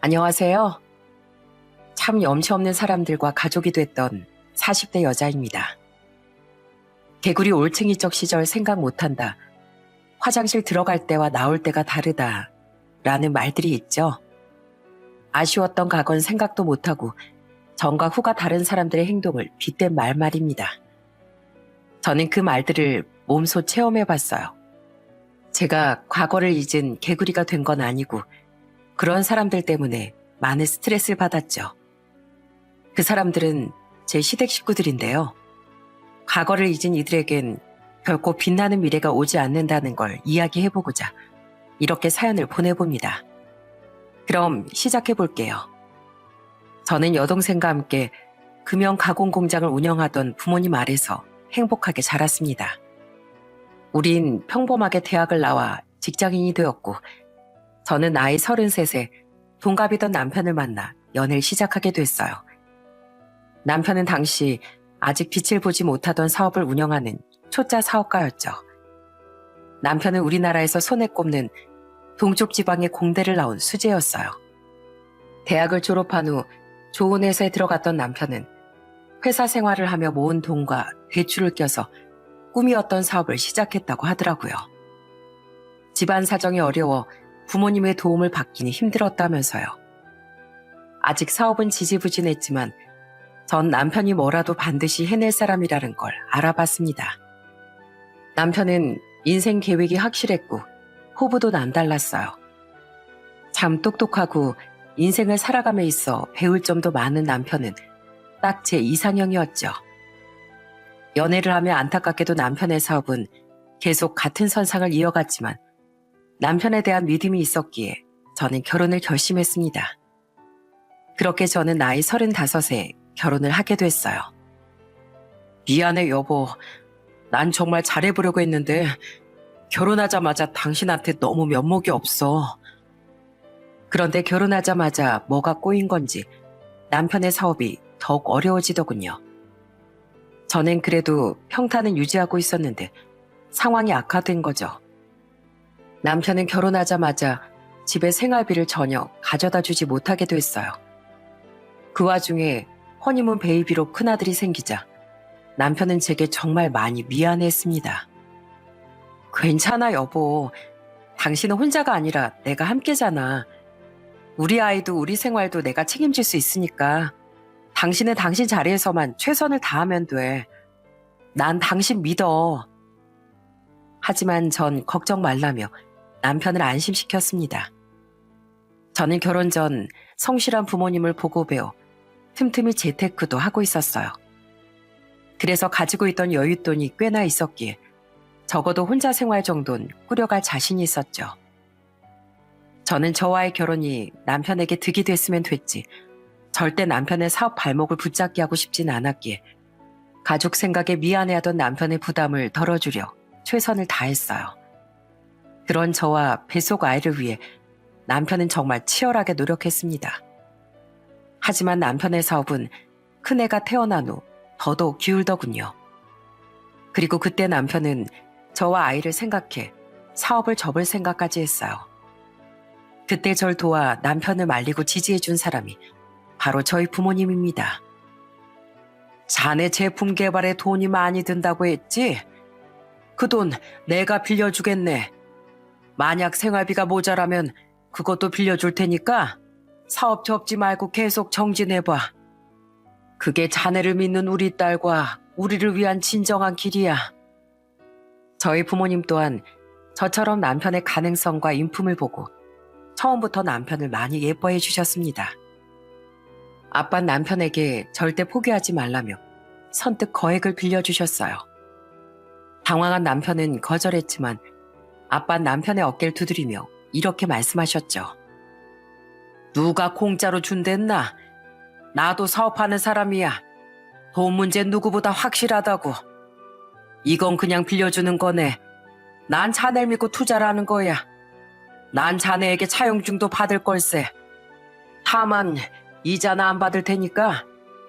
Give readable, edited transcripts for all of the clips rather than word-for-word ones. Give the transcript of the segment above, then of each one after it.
안녕하세요. 참 염치 없는 사람들과 가족이 됐던 40대 여자입니다. 개구리 올챙이적 시절 생각 못한다. 화장실 들어갈 때와 나올 때가 다르다. 라는 말들이 있죠. 아쉬웠던 과거는 생각도 못하고 전과 후가 다른 사람들의 행동을 빗댄 말입니다. 저는 그 말들을 몸소 체험해봤어요. 제가 과거를 잊은 개구리가 된 건 아니고 그런 사람들 때문에 많은 스트레스를 받았죠. 그 사람들은 제 시댁 식구들인데요. 과거를 잊은 이들에겐 결코 빛나는 미래가 오지 않는다는 걸 이야기해보고자 이렇게 사연을 보내봅니다. 그럼 시작해볼게요. 저는 여동생과 함께 금형 가공 공장을 운영하던 부모님 아래서 행복하게 자랐습니다. 우린 평범하게 대학을 나와 직장인이 되었고 저는 나이 33에 동갑이던 남편을 만나 연애를 시작하게 됐어요. 남편은 당시 아직 빛을 보지 못하던 사업을 운영하는 초짜 사업가였죠. 남편은 우리나라에서 손에 꼽는 동쪽 지방의 공대를 나온 수재였어요. 대학을 졸업한 후 좋은 회사에 들어갔던 남편은 회사 생활을 하며 모은 돈과 대출을 껴서 꿈이었던 사업을 시작했다고 하더라고요. 집안 사정이 어려워 부모님의 도움을 받기는 힘들었다면서요. 아직 사업은 지지부진했지만 전 남편이 뭐라도 반드시 해낼 사람이라는 걸 알아봤습니다. 남편은 인생 계획이 확실했고 호부도 남달랐어요. 참 똑똑하고 인생을 살아감에 있어 배울 점도 많은 남편은 딱 제 이상형이었죠. 연애를 하며 안타깝게도 남편의 사업은 계속 같은 선상을 이어갔지만 남편에 대한 믿음이 있었기에 저는 결혼을 결심했습니다. 그렇게 저는 나이 35에 결혼을 하게 됐어요. 미안해 여보. 난 정말 잘해보려고 했는데 결혼하자마자 당신한테 너무 면목이 없어. 그런데 결혼하자마자 뭐가 꼬인 건지 남편의 사업이 더욱 어려워지더군요. 저는 그래도 평탄은 유지하고 있었는데 상황이 악화된 거죠. 남편은 결혼하자마자 집에 생활비를 전혀 가져다 주지 못하게 됐어요. 그 와중에 허니문 베이비로 큰아들이 생기자 남편은 제게 정말 많이 미안해했습니다. 괜찮아 여보. 당신은 혼자가 아니라 내가 함께잖아. 우리 아이도 우리 생활도 내가 책임질 수 있으니까 당신은 당신 자리에서만 최선을 다하면 돼. 난 당신 믿어. 하지만 전 걱정 말라며 남편을 안심시켰습니다. 저는 결혼 전 성실한 부모님을 보고 배워 틈틈이 재테크도 하고 있었어요. 그래서 가지고 있던 여윳돈이 꽤나 있었기에 적어도 혼자 생활 정도는 꾸려갈 자신이 있었죠. 저는 저와의 결혼이 남편에게 득이 됐으면 됐지 절대 남편의 사업 발목을 붙잡게 하고 싶진 않았기에 가족 생각에 미안해하던 남편의 부담을 덜어주려 최선을 다했어요. 그런 저와 뱃속 아이를 위해 남편은 정말 치열하게 노력했습니다. 하지만 남편의 사업은 큰애가 태어난 후 더더욱 기울더군요. 그리고 그때 남편은 저와 아이를 생각해 사업을 접을 생각까지 했어요. 그때 절 도와 남편을 말리고 지지해준 사람이 바로 저희 부모님입니다. 자네 제품 개발에 돈이 많이 든다고 했지? 그 돈 내가 빌려주겠네. 만약 생활비가 모자라면 그것도 빌려줄 테니까 사업 접지 말고 계속 정진해봐. 그게 자네를 믿는 우리 딸과 우리를 위한 진정한 길이야. 저희 부모님 또한 저처럼 남편의 가능성과 인품을 보고 처음부터 남편을 많이 예뻐해 주셨습니다. 아빠는 남편에게 절대 포기하지 말라며 선뜻 거액을 빌려주셨어요. 당황한 남편은 거절했지만 아빠는 남편의 어깨를 두드리며 이렇게 말씀하셨죠. 누가 공짜로 준댔나? 나도 사업하는 사람이야. 돈 문제 누구보다 확실하다고. 이건 그냥 빌려주는 거네. 난 자네를 믿고 투자를 하는 거야. 난 자네에게 차용증도 받을 걸세. 다만 이자는 안 받을 테니까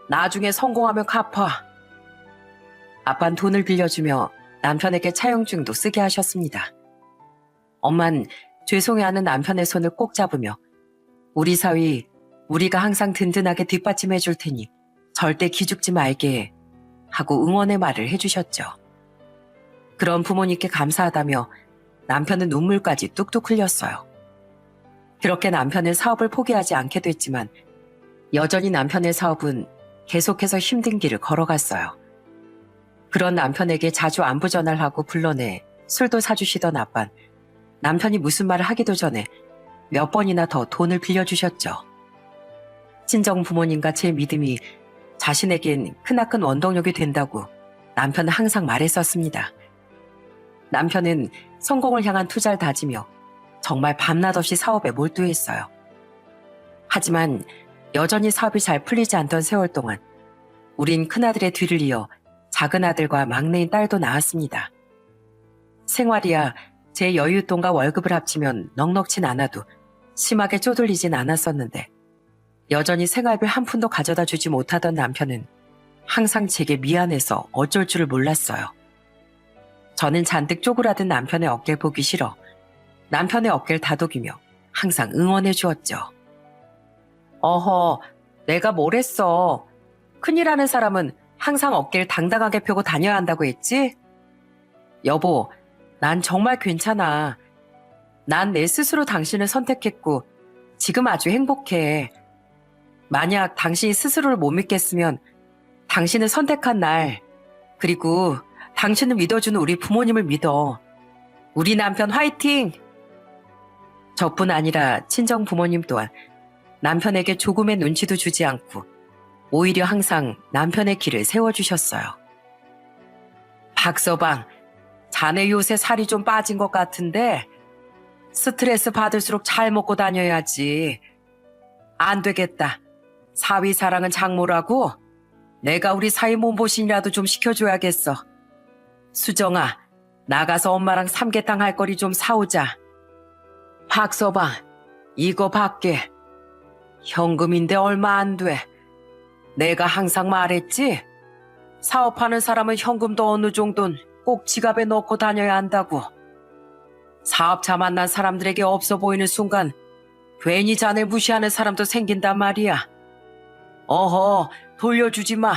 나중에 성공하면 갚아. 아빠는 돈을 빌려주며 남편에게 차용증도 쓰게 하셨습니다. 엄만 죄송해하는 남편의 손을 꼭 잡으며 우리 사위, 우리가 항상 든든하게 뒷받침해 줄 테니 절대 기죽지 말게 하고 응원의 말을 해주셨죠. 그런 부모님께 감사하다며 남편은 눈물까지 뚝뚝 흘렸어요. 그렇게 남편은 사업을 포기하지 않게 됐지만 여전히 남편의 사업은 계속해서 힘든 길을 걸어갔어요. 그런 남편에게 자주 안부 전화를 하고 불러내 술도 사주시던 아빤 남편이 무슨 말을 하기도 전에 몇 번이나 더 돈을 빌려주셨죠. 친정 부모님과 제 믿음이 자신에겐 크나큰 원동력이 된다고 남편은 항상 말했었습니다. 남편은 성공을 향한 투자를 다지며 정말 밤낮 없이 사업에 몰두했어요. 하지만 여전히 사업이 잘 풀리지 않던 세월 동안 우린 큰아들의 뒤를 이어 작은 아들과 막내인 딸도 낳았습니다. 생활이야 제 여윳돈과 월급을 합치면 넉넉진 않아도 심하게 쪼들리진 않았었는데 여전히 생활비 한 푼도 가져다 주지 못하던 남편은 항상 제게 미안해서 어쩔 줄을 몰랐어요. 저는 잔뜩 쪼그라든 남편의 어깨를 보기 싫어 남편의 어깨를 다독이며 항상 응원해 주었죠. 어허, 내가 뭘 했어. 큰일 하는 사람은 항상 어깨를 당당하게 펴고 다녀야 한다고 했지? 여보, 난 정말 괜찮아. 난 내 스스로 당신을 선택했고 지금 아주 행복해. 만약 당신이 스스로를 못 믿겠으면 당신을 선택한 날, 그리고 당신을 믿어주는 우리 부모님을 믿어. 우리 남편 화이팅! 저뿐 아니라 친정 부모님 또한 남편에게 조금의 눈치도 주지 않고 오히려 항상 남편의 길을 세워주셨어요. 박서방, 자네 요새 살이 좀 빠진 것 같은데 스트레스 받을수록 잘 먹고 다녀야지. 안 되겠다. 사위 사랑은 장모라고? 내가 우리 사위 몸보신이라도 좀 시켜줘야겠어. 수정아, 나가서 엄마랑 삼계탕 할 거리 좀 사오자. 박서방, 이거 받게. 현금인데 얼마 안 돼. 내가 항상 말했지? 사업하는 사람은 현금도 어느 정도는 꼭 지갑에 넣고 다녀야 한다고. 사업자 만난 사람들에게 없어 보이는 순간 괜히 자네 무시하는 사람도 생긴단 말이야. 어허, 돌려주지 마.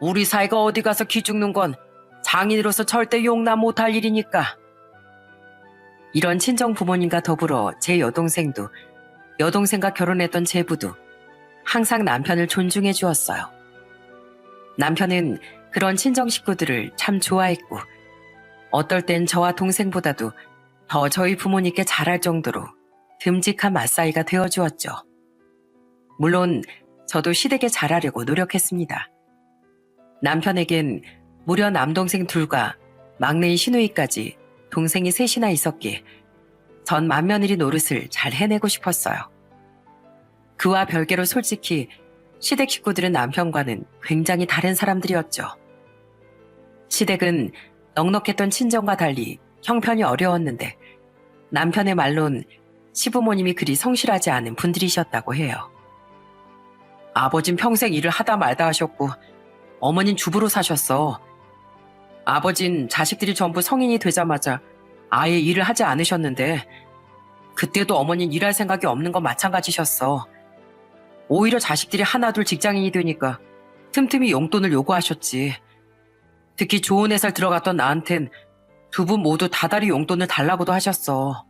우리 사이가 어디 가서 기죽는 건 장인으로서 절대 용납 못할 일이니까. 이런 친정 부모님과 더불어 제 여동생도 여동생과 결혼했던 제부도 항상 남편을 존중해 주었어요. 남편은 그런 친정 식구들을 참 좋아했고 어떨 땐 저와 동생보다도 더 저희 부모님께 잘할 정도로 듬직한 맞사이가 되어주었죠. 물론 저도 시댁에 잘하려고 노력했습니다. 남편에겐 무려 남동생 둘과 막내인 시누이까지 동생이 셋이나 있었기에 전 맏며느리 노릇을 잘 해내고 싶었어요. 그와 별개로 솔직히 시댁 식구들은 남편과는 굉장히 다른 사람들이었죠. 시댁은 넉넉했던 친정과 달리 형편이 어려웠는데 남편의 말론 시부모님이 그리 성실하지 않은 분들이셨다고 해요. 아버진 평생 일을 하다 말다 하셨고 어머닌 주부로 사셨어. 아버진 자식들이 전부 성인이 되자마자 아예 일을 하지 않으셨는데 그때도 어머닌 일할 생각이 없는 건 마찬가지셨어. 오히려 자식들이 하나둘 직장인이 되니까 틈틈이 용돈을 요구하셨지. 특히 좋은 회사를 들어갔던 나한텐 두 분 모두 다달이 용돈을 달라고도 하셨어.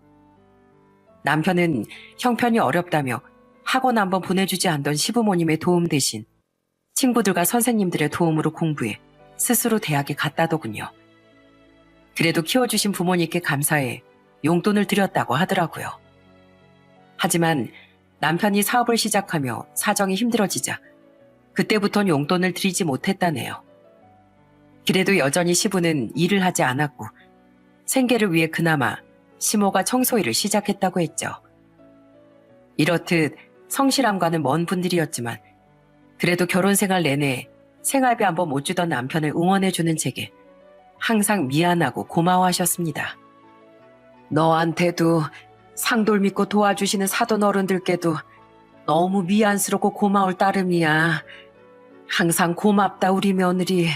남편은 형편이 어렵다며 학원 한번 보내주지 않던 시부모님의 도움 대신 친구들과 선생님들의 도움으로 공부해 스스로 대학에 갔다더군요. 그래도 키워주신 부모님께 감사해 용돈을 드렸다고 하더라고요. 하지만 남편이 사업을 시작하며 사정이 힘들어지자 그때부턴 용돈을 드리지 못했다네요. 그래도 여전히 시부는 일을 하지 않았고 생계를 위해 그나마 시모가 청소일을 시작했다고 했죠. 이렇듯 성실함과는 먼 분들이었지만 그래도 결혼 생활 내내 생활비 한 번 못 주던 남편을 응원해주는 제게 항상 미안하고 고마워하셨습니다. 너한테도 상돌 믿고 도와주시는 사돈 어른들께도 너무 미안스럽고 고마울 따름이야. 항상 고맙다 우리 며느리.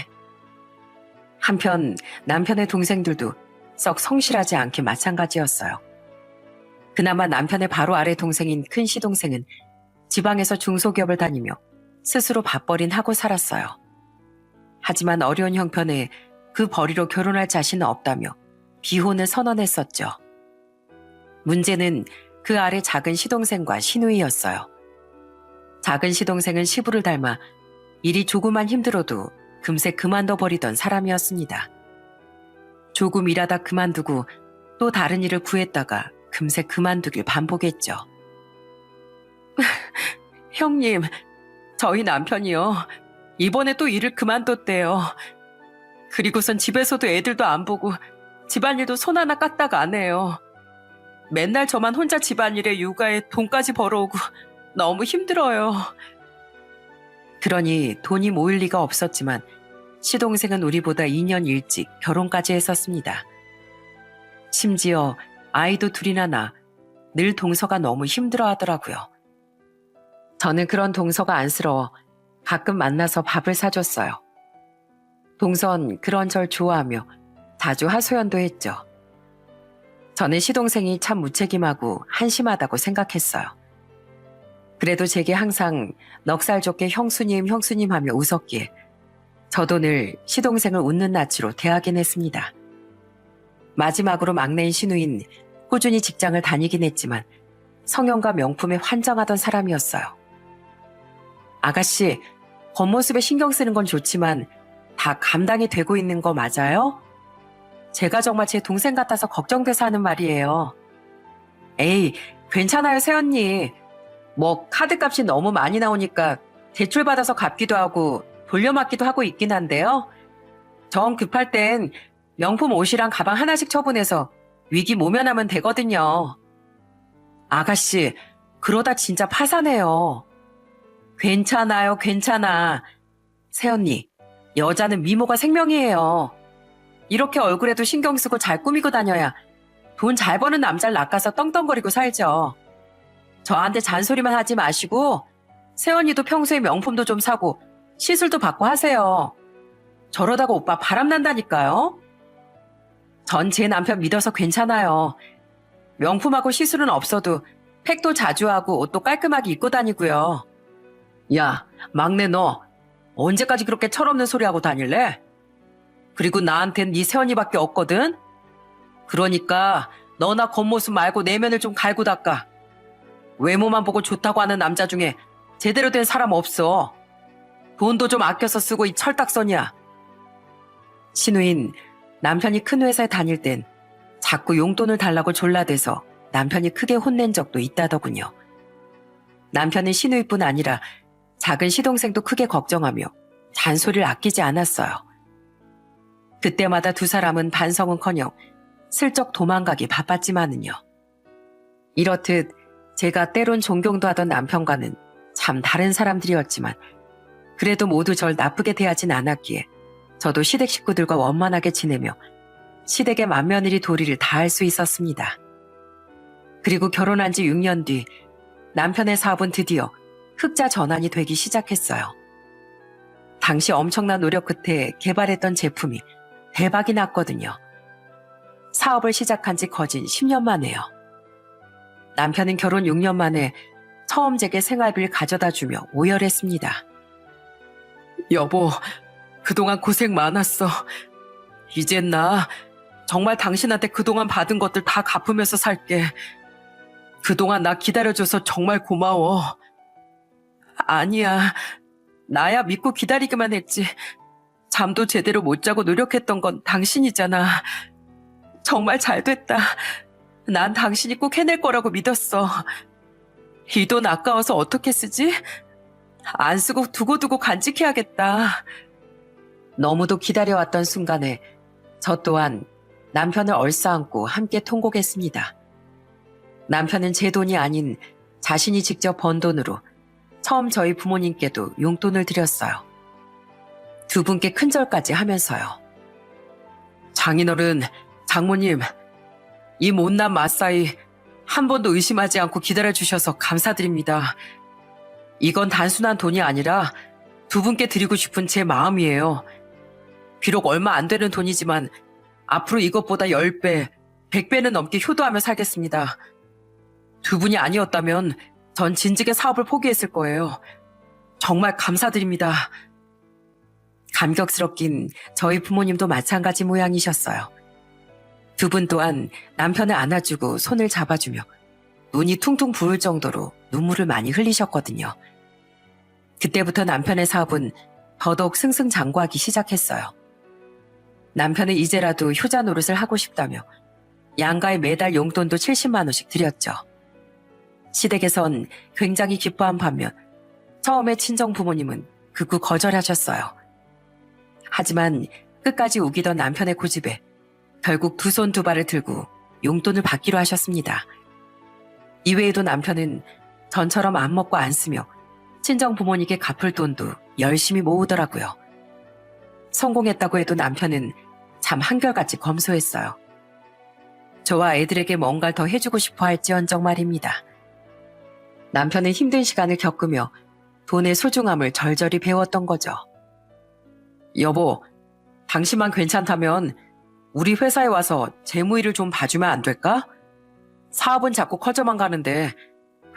한편 남편의 동생들도 썩 성실하지 않게 마찬가지였어요. 그나마 남편의 바로 아래 동생인 큰 시동생은 지방에서 중소기업을 다니며 스스로 밥벌이는 하고 살았어요. 하지만 어려운 형편에 그 벌이로 결혼할 자신은 없다며 비혼을 선언했었죠. 문제는 그 아래 작은 시동생과 시누이였어요. 작은 시동생은 시부를 닮아 일이 조금만 힘들어도 금세 그만둬 버리던 사람이었습니다. 조금 일하다 그만두고 또 다른 일을 구했다가 금세 그만두길 반복했죠. 형님, 저희 남편이요. 이번에 또 일을 그만뒀대요. 그리고선 집에서도 애들도 안 보고 집안일도 손 하나 까딱 안 해요. 맨날 저만 혼자 집안일에 육아에 돈까지 벌어오고 너무 힘들어요. 그러니 돈이 모일 리가 없었지만 시동생은 우리보다 2년 일찍 결혼까지 했었습니다. 심지어 아이도 둘이나 낳아 늘 동서가 너무 힘들어 하더라고요. 저는 그런 동서가 안쓰러워 가끔 만나서 밥을 사줬어요. 동선 그런 절 좋아하며 자주 하소연도 했죠. 저는 시동생이 참 무책임하고 한심하다고 생각했어요. 그래도 제게 항상 넉살 좋게 형수님 형수님 하며 웃었기에 저도 늘 시동생을 웃는 낯으로 대하긴 했습니다. 마지막으로 막내인 시누인 꾸준히 직장을 다니긴 했지만 성형과 명품에 환장하던 사람이었어요. 아가씨, 겉모습에 신경 쓰는 건 좋지만 다 감당이 되고 있는 거 맞아요? 제가 정말 제 동생 같아서 걱정돼서 하는 말이에요. 에이, 괜찮아요, 새언니. 뭐 카드값이 너무 많이 나오니까 대출받아서 갚기도 하고 돌려막기도 하고 있긴 한데요. 정 급할 땐 명품 옷이랑 가방 하나씩 처분해서 위기 모면하면 되거든요. 아가씨, 그러다 진짜 파산해요. 괜찮아요, 괜찮아. 새언니, 여자는 미모가 생명이에요. 이렇게 얼굴에도 신경 쓰고 잘 꾸미고 다녀야 돈 잘 버는 남자를 낚아서 떵떵거리고 살죠. 저한테 잔소리만 하지 마시고 새언니도 평소에 명품도 좀 사고 시술도 받고 하세요. 저러다가 오빠 바람난다니까요. 전 제 남편 믿어서 괜찮아요. 명품하고 시술은 없어도 팩도 자주 하고 옷도 깔끔하게 입고 다니고요. 야, 막내 너 언제까지 그렇게 철없는 소리 하고 다닐래? 그리고 나한텐 네 새언니밖에 없거든? 그러니까 너나 겉모습 말고 내면을 좀 갈고 닦아. 외모만 보고 좋다고 하는 남자 중에 제대로 된 사람 없어. 돈도 좀 아껴서 쓰고 이 철딱선이야. 신우인 남편이 큰 회사에 다닐 땐 자꾸 용돈을 달라고 졸라대서 남편이 크게 혼낸 적도 있다더군요. 남편은 신우이뿐 아니라 작은 시동생도 크게 걱정하며 잔소리를 아끼지 않았어요. 그때마다 두 사람은 반성은커녕 슬쩍 도망가기 바빴지만은요. 이렇듯 제가 때론 존경도 하던 남편과는 참 다른 사람들이었지만 그래도 모두 절 나쁘게 대하진 않았기에 저도 시댁 식구들과 원만하게 지내며 시댁의 맏며느리 도리를 다할 수 있었습니다. 그리고 결혼한 지 6년 뒤 남편의 사업은 드디어 흑자 전환이 되기 시작했어요. 당시 엄청난 노력 끝에 개발했던 제품이 대박이 났거든요. 사업을 시작한 지 거진 10년 만에요. 남편은 결혼 6년 만에 처음 제게 생활비를 가져다 주며 오열했습니다. 여보, 그동안 고생 많았어. 이젠 나 정말 당신한테 그동안 받은 것들 다 갚으면서 살게. 그동안 나 기다려줘서 정말 고마워. 아니야, 나야 믿고 기다리기만 했지. 잠도 제대로 못 자고 노력했던 건 당신이잖아. 정말 잘됐다. 난 당신이 꼭 해낼 거라고 믿었어. 이 돈 아까워서 어떻게 쓰지? 안 쓰고 두고두고 간직해야겠다. 너무도 기다려왔던 순간에 저 또한 남편을 얼싸안고 함께 통곡했습니다. 남편은 제 돈이 아닌 자신이 직접 번 돈으로 처음 저희 부모님께도 용돈을 드렸어요. 두 분께 큰절까지 하면서요. 장인어른, 장모님, 이 못난 마사이 한 번도 의심하지 않고 기다려주셔서 감사드립니다. 이건 단순한 돈이 아니라 두 분께 드리고 싶은 제 마음이에요. 비록 얼마 안 되는 돈이지만 앞으로 이것보다 10배, 100배는 넘게 효도하며 살겠습니다. 두 분이 아니었다면 전 진즉에 사업을 포기했을 거예요. 정말 감사드립니다. 감격스럽긴 저희 부모님도 마찬가지 모양이셨어요. 두 분 또한 남편을 안아주고 손을 잡아주며 눈이 퉁퉁 부을 정도로 눈물을 많이 흘리셨거든요. 그때부터 남편의 사업은 더더욱 승승장구하기 시작했어요. 남편은 이제라도 효자 노릇을 하고 싶다며 양가에 매달 용돈도 70만 원씩 드렸죠. 시댁에선 굉장히 기뻐한 반면 처음에 친정 부모님은 극구 거절하셨어요. 하지만 끝까지 우기던 남편의 고집에 결국 두 손 두 발을 들고 용돈을 받기로 하셨습니다. 이외에도 남편은 전처럼 안 먹고 안 쓰며 친정 부모님께 갚을 돈도 열심히 모으더라고요. 성공했다고 해도 남편은 참 한결같이 검소했어요. 저와 애들에게 뭔가를 더 해주고 싶어 할지언정 말입니다. 남편은 힘든 시간을 겪으며 돈의 소중함을 절절히 배웠던 거죠. 여보, 당신만 괜찮다면 우리 회사에 와서 재무일을 좀 봐주면 안 될까? 사업은 자꾸 커져만 가는데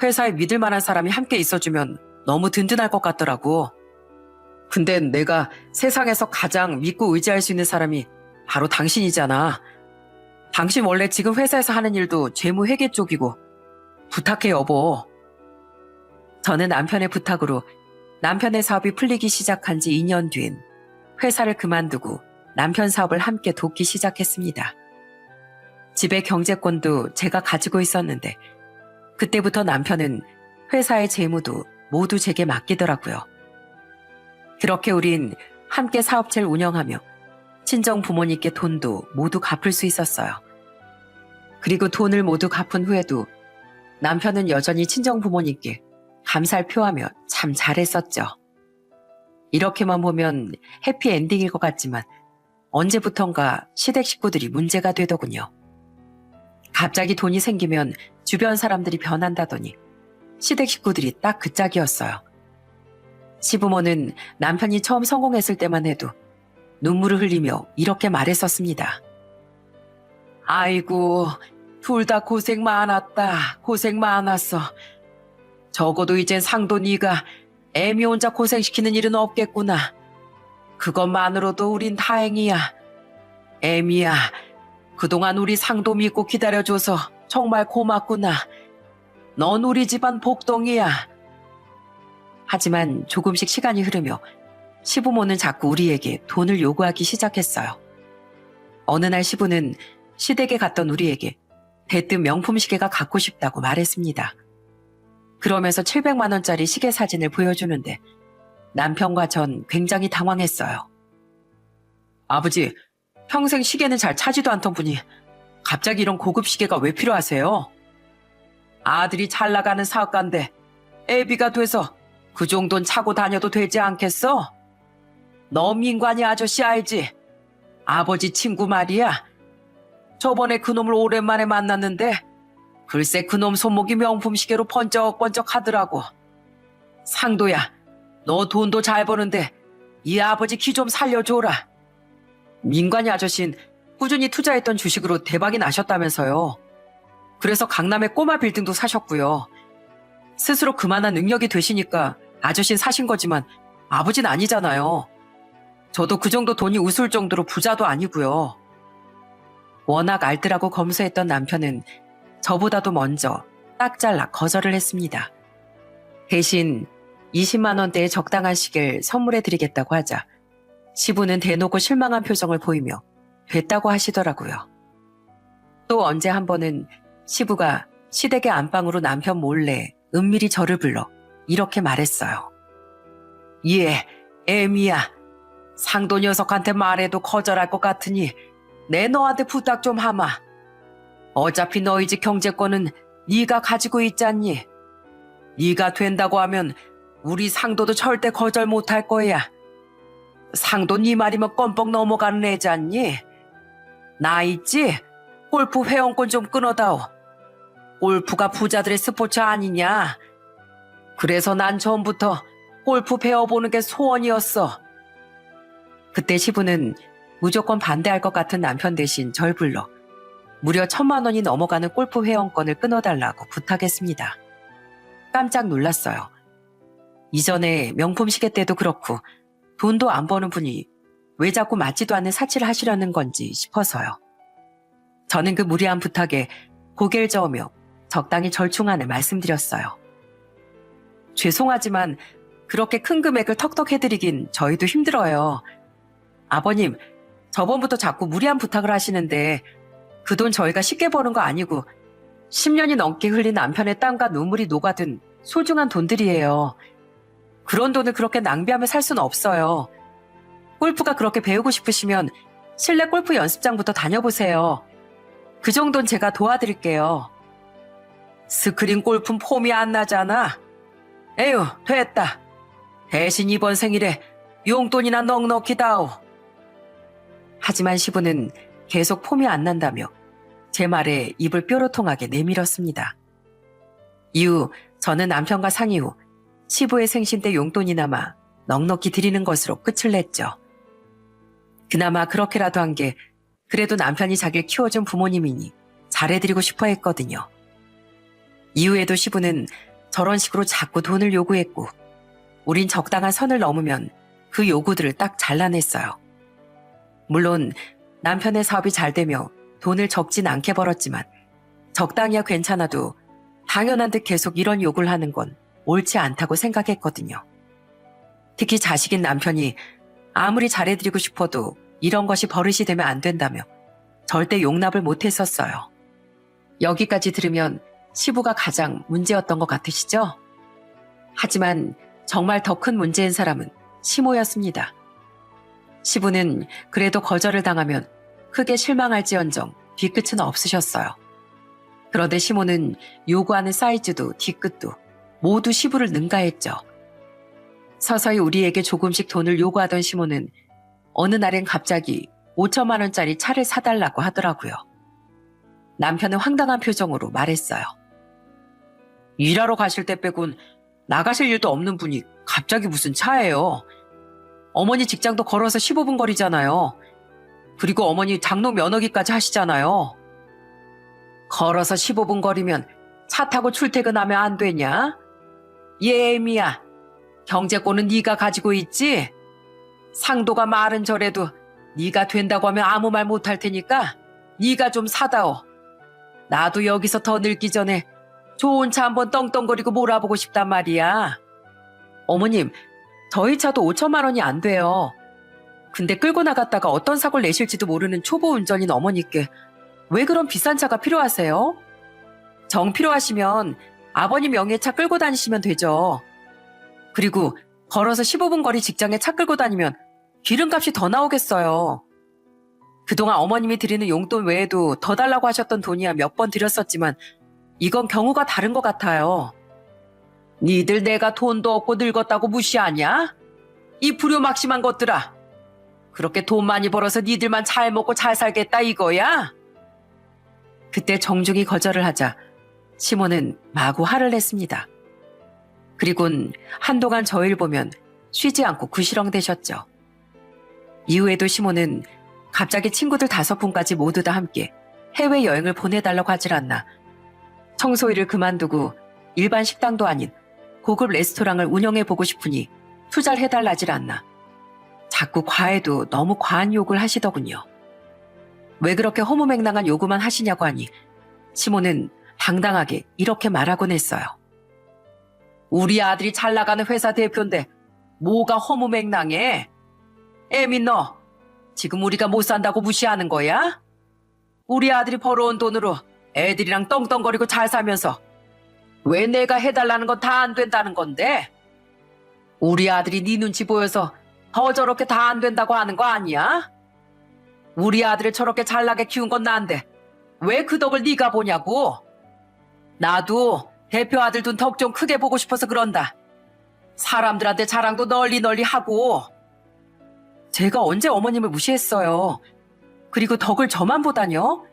회사에 믿을 만한 사람이 함께 있어주면 너무 든든할 것 같더라고. 근데 내가 세상에서 가장 믿고 의지할 수 있는 사람이 바로 당신이잖아. 당신 원래 지금 회사에서 하는 일도 재무회계 쪽이고. 부탁해, 여보. 저는 남편의 부탁으로 남편의 사업이 풀리기 시작한 지 2년 뒤엔 회사를 그만두고 남편 사업을 함께 돕기 시작했습니다. 집의 경제권도 제가 가지고 있었는데 그때부터 남편은 회사의 재무도 모두 제게 맡기더라고요. 그렇게 우린 함께 사업체를 운영하며 친정 부모님께 돈도 모두 갚을 수 있었어요. 그리고 돈을 모두 갚은 후에도 남편은 여전히 친정 부모님께 감사를 표하며 참 잘했었죠. 이렇게만 보면 해피엔딩일 것 같지만 언제부턴가 시댁 식구들이 문제가 되더군요. 갑자기 돈이 생기면 주변 사람들이 변한다더니 시댁 식구들이 딱 그 짝이었어요. 시부모는 남편이 처음 성공했을 때만 해도 눈물을 흘리며 이렇게 말했었습니다. 아이고, 둘 다 고생 많았다. 고생 많았어. 적어도 이젠 상도 네가 애미 혼자 고생시키는 일은 없겠구나. 그것만으로도 우린 다행이야. 애미야, 그동안 우리 상도 믿고 기다려줘서 정말 고맙구나. 넌 우리 집안 복덩이야. 하지만 조금씩 시간이 흐르며 시부모는 자꾸 우리에게 돈을 요구하기 시작했어요. 어느 날 시부는 시댁에 갔던 우리에게 대뜸 명품 시계가 갖고 싶다고 말했습니다. 그러면서 700만 원짜리 시계 사진을 보여주는데 남편과 전 굉장히 당황했어요. 아버지, 평생 시계는 잘 차지도 않던 분이 갑자기 이런 고급 시계가 왜 필요하세요? 아들이 잘 나가는 사업가인데 애비가 돼서 그 정도는 차고 다녀도 되지 않겠어? 너 민관이 아저씨 알지? 아버지 친구 말이야. 저번에 그놈을 오랜만에 만났는데 글쎄 그놈 손목이 명품 시계로 번쩍번쩍 하더라고. 상도야, 너 돈도 잘 버는데 이 아버지 기 좀 살려줘라. 민관이 아저씨는 꾸준히 투자했던 주식으로 대박이 나셨다면서요. 그래서 강남에 꼬마 빌딩도 사셨고요. 스스로 그만한 능력이 되시니까 아저씨는 사신 거지만 아버지는 아니잖아요. 저도 그 정도 돈이 우스울 정도로 부자도 아니고요. 워낙 알뜰하고 검소했던 남편은 저보다도 먼저 딱 잘라 거절을 했습니다. 대신 20만 원대의 적당한 시계를 선물해 드리겠다고 하자 시부는 대놓고 실망한 표정을 보이며 됐다고 하시더라고요. 또 언제 한 번은 시부가 시댁의 안방으로 남편 몰래 은밀히 저를 불러 이렇게 말했어요. 예, 애미야. 상도 녀석한테 말해도 거절할 것 같으니 내 너한테 부탁 좀 하마. 어차피 너희 집 경제권은 네가 가지고 있잖니. 네가 된다고 하면 우리 상도도 절대 거절 못할 거야. 상도 네 말이면 껌뻑 넘어가는 애잖니. 나 있지? 골프 회원권 좀 끊어다오. 골프가 부자들의 스포츠 아니냐. 그래서 난 처음부터 골프 배워보는 게 소원이었어. 그때 시부는 무조건 반대할 것 같은 남편 대신 절 불러 무려 1,000만 원이 넘어가는 골프 회원권을 끊어달라고 부탁했습니다. 깜짝 놀랐어요. 이전에 명품 시계 때도 그렇고 돈도 안 버는 분이 왜 자꾸 맞지도 않는 사치를 하시려는 건지 싶어서요. 저는 그 무리한 부탁에 고개를 저으며 적당히 절충안을 말씀드렸어요. 죄송하지만 그렇게 큰 금액을 턱턱 해드리긴 저희도 힘들어요. 아버님, 저번부터 자꾸 무리한 부탁을 하시는데 그 돈 저희가 쉽게 버는 거 아니고 10년이 넘게 흘린 남편의 땀과 눈물이 녹아든 소중한 돈들이에요. 그런 돈을 그렇게 낭비하며 살 수는 없어요. 골프가 그렇게 배우고 싶으시면 실내 골프 연습장부터 다녀보세요. 그 정도는 제가 도와드릴게요. 스크린 골프는 폼이 안 나잖아. 에휴, 됐다. 대신 이번 생일에 용돈이나 넉넉히 다오. 하지만 시부는 계속 폼이 안 난다며 제 말에 입을 뾰로통하게 내밀었습니다. 이후 저는 남편과 상의 후 시부의 생신 때 용돈이나마 넉넉히 드리는 것으로 끝을 냈죠. 그나마 그렇게라도 한 게 그래도 남편이 자기를 키워준 부모님이니 잘해드리고 싶어 했거든요. 이후에도 시부는 저런 식으로 자꾸 돈을 요구했고 우린 적당한 선을 넘으면 그 요구들을 딱 잘라냈어요. 물론 남편의 사업이 잘 되며 돈을 적진 않게 벌었지만 적당히야 괜찮아도 당연한 듯 계속 이런 요구를 하는 건 옳지 않다고 생각했거든요. 특히 자식인 남편이 아무리 잘해드리고 싶어도 이런 것이 버릇이 되면 안 된다며 절대 용납을 못했었어요. 여기까지 들으면 시부가 가장 문제였던 것 같으시죠? 하지만 정말 더 큰 문제인 사람은 시모였습니다. 시부는 그래도 거절을 당하면 크게 실망할지언정 뒤끝은 없으셨어요. 그런데 시모는 요구하는 사이즈도 뒤끝도 모두 시부를 능가했죠. 서서히 우리에게 조금씩 돈을 요구하던 시모는 어느 날엔 갑자기 5천만 원짜리 차를 사달라고 하더라고요. 남편은 황당한 표정으로 말했어요. 일하러 가실 때 빼곤 나가실 일도 없는 분이 갑자기 무슨 차예요. 어머니 직장도 걸어서 15분 거리잖아요. 그리고 어머니 장롱 면허기까지 하시잖아요. 걸어서 15분 거리면 차 타고 출퇴근하면 안 되냐? 예미야, 경제권은 네가 가지고 있지? 상도가 말은 저래도 네가 된다고 하면 아무 말 못할 테니까 네가 좀 사다오. 나도 여기서 더 늙기 전에 좋은 차 한번 떵떵거리고 몰아보고 싶단 말이야. 어머님, 저희 차도 5천만 원이 안 돼요. 근데 끌고 나갔다가 어떤 사고를 내실지도 모르는 초보 운전인 어머니께 왜 그런 비싼 차가 필요하세요? 정 필요하시면 아버님 명의의 차 끌고 다니시면 되죠. 그리고 걸어서 15분 거리 직장에 차 끌고 다니면 기름값이 더 나오겠어요. 그동안 어머님이 드리는 용돈 외에도 더 달라고 하셨던 돈이야 몇 번 드렸었지만 이건 경우가 다른 것 같아요. 니들 내가 돈도 없고 늙었다고 무시하냐? 이 불효막심한 것들아. 그렇게 돈 많이 벌어서 니들만 잘 먹고 잘 살겠다 이거야? 그때 정중히 거절을 하자 시모는 마구 화를 냈습니다. 그리곤 한동안 저희를 보면 쉬지 않고 구시렁대셨죠. 이후에도 시모는 갑자기 친구들 5분까지 모두 다 함께 해외여행을 보내달라고 하질 않나 청소일을 그만두고 일반 식당도 아닌 고급 레스토랑을 운영해보고 싶으니 투자를 해달라질 않나 자꾸 과해도 너무 과한 요구를 하시더군요. 왜 그렇게 허무맹랑한 요구만 하시냐고 하니 시모는 당당하게 이렇게 말하곤 했어요. 우리 아들이 잘 나가는 회사 대표인데 뭐가 허무맹랑해? 애민 너 지금 우리가 못 산다고 무시하는 거야? 우리 아들이 벌어온 돈으로 애들이랑 떵떵거리고 잘 살면서 왜 내가 해달라는 건 다 안 된다는 건데? 우리 아들이 네 눈치 보여서 더 저렇게 다 안 된다고 하는 거 아니야? 우리 아들을 저렇게 잘나게 키운 건 난데 왜 그 덕을 네가 보냐고? 나도 대표 아들 둔 덕 좀 크게 보고 싶어서 그런다. 사람들한테 자랑도 널리 하고. 제가 언제 어머님을 무시했어요. 그리고 덕을 저만 보다뇨?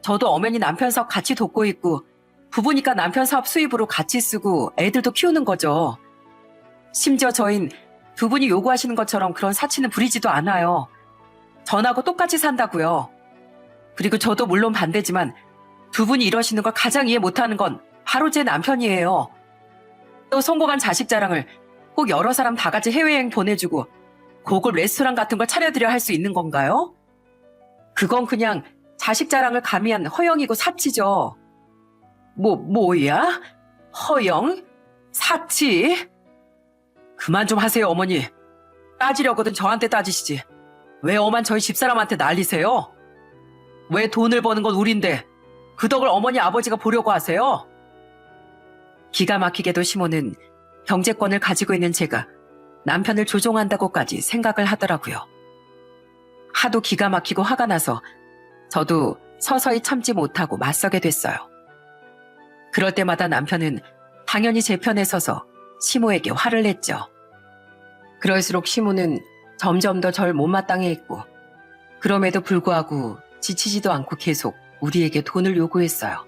저도 엄연히 남편 사업 같이 돕고 있고 부부니까 남편 사업 수입으로 같이 쓰고 애들도 키우는 거죠. 심지어 저흰 두 분이 요구하시는 것처럼 그런 사치는 부리지도 않아요. 전하고 똑같이 산다고요. 그리고 저도 물론 반대지만 두 분이 이러시는 걸 가장 이해 못하는 건 바로 제 남편이에요. 또 성공한 자식 자랑을 꼭 여러 사람 다 같이 해외여행 보내주고 고급 레스토랑 같은 걸 차려드려 할 수 있는 건가요? 그건 그냥 자식 자랑을 가미한 허영이고 사치죠. 뭐야? 허영? 사치? 그만 좀 하세요, 어머니. 따지려거든 저한테 따지시지. 왜 엄한 저희 집사람한테 난리세요? 왜 돈을 버는 건 우린데 그 덕을 어머니 아버지가 보려고 하세요? 기가 막히게도 시모는 경제권을 가지고 있는 제가 남편을 조종한다고까지 생각을 하더라고요. 하도 기가 막히고 화가 나서 저도 서서히 참지 못하고 맞서게 됐어요. 그럴 때마다 남편은 당연히 제 편에 서서 시모에게 화를 냈죠. 그럴수록 시모는 점점 더 절 못마땅해 했고 그럼에도 불구하고 지치지도 않고 계속 우리에게 돈을 요구했어요.